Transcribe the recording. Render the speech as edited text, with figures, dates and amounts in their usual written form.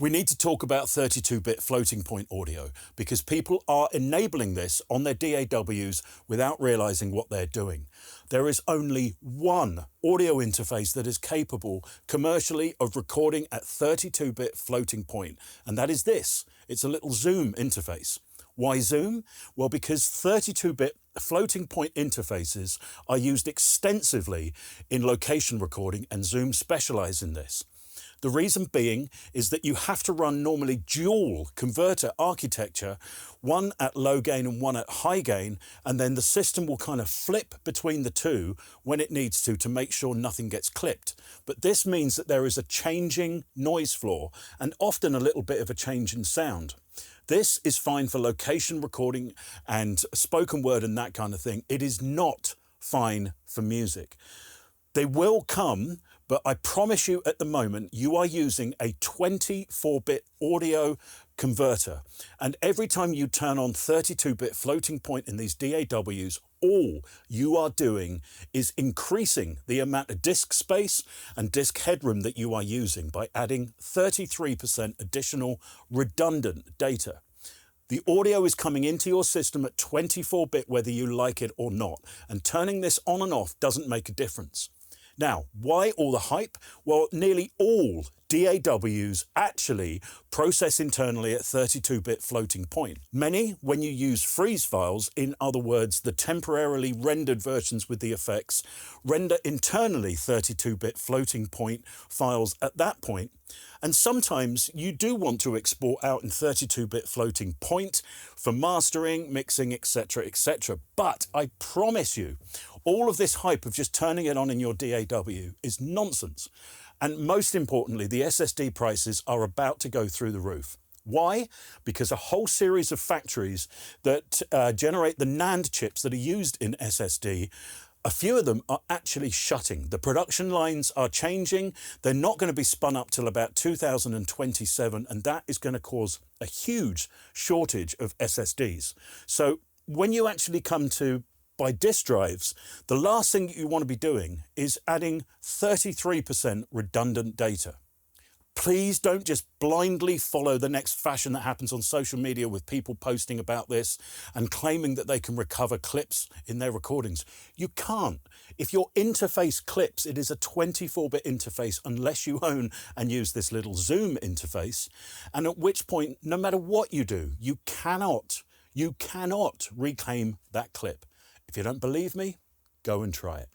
We need to talk about 32-bit floating point audio because people are enabling this on their DAWs without realizing what they're doing. There is only one audio interface that is capable commercially of recording at 32-bit floating point, and that is this. It's a little Zoom interface. Why Zoom? Well, because 32-bit floating point interfaces are used extensively in location recording, and Zoom specialize in this. The reason being is that you have to run normally dual converter architecture, one at low gain and one at high gain, and then the system will kind of flip between the two when it needs to make sure nothing gets clipped. But this means that there is a changing noise floor and often a little bit of a change in sound. This is fine for location recording and spoken word and that kind of thing. It is not fine for music. They will come, but I promise you at the moment, you are using a 24-bit audio converter. And every time you turn on 32-bit floating point in these DAWs, all you are doing is increasing the amount of disk space and disk headroom that you are using by adding 33% additional redundant data. The audio is coming into your system at 24-bit whether you like it or not, and turning this on and off doesn't make a difference. Now, why all the hype? Well, nearly all DAWs actually process internally at 32-bit floating point. Many, when you use freeze files, in other words, the temporarily rendered versions with the effects, render internally 32-bit floating point files at that point. And sometimes you do want to export out in 32-bit floating point for mastering, mixing, etc., etc. But I promise you, all of this hype of just turning it on in your DAW is nonsense. And most importantly, the SSD prices are about to go through the roof. Why? Because a whole series of factories that generate the NAND chips that are used in SSD, a few of them are actually shutting. The production lines are changing. They're not going to be spun up till about 2027, and that is going to cause a huge shortage of SSDs. So when you actually come to buy disk drives, the last thing you want to be doing is adding 33% redundant data. Please don't just blindly follow the next fashion that happens on social media with people posting about this and claiming that they can recover clips in their recordings. You can't. If your interface clips, it is a 24-bit interface unless you own and use this little Zoom interface, and at which point, no matter what you do, you cannot reclaim that clip. If you don't believe me, go and try it.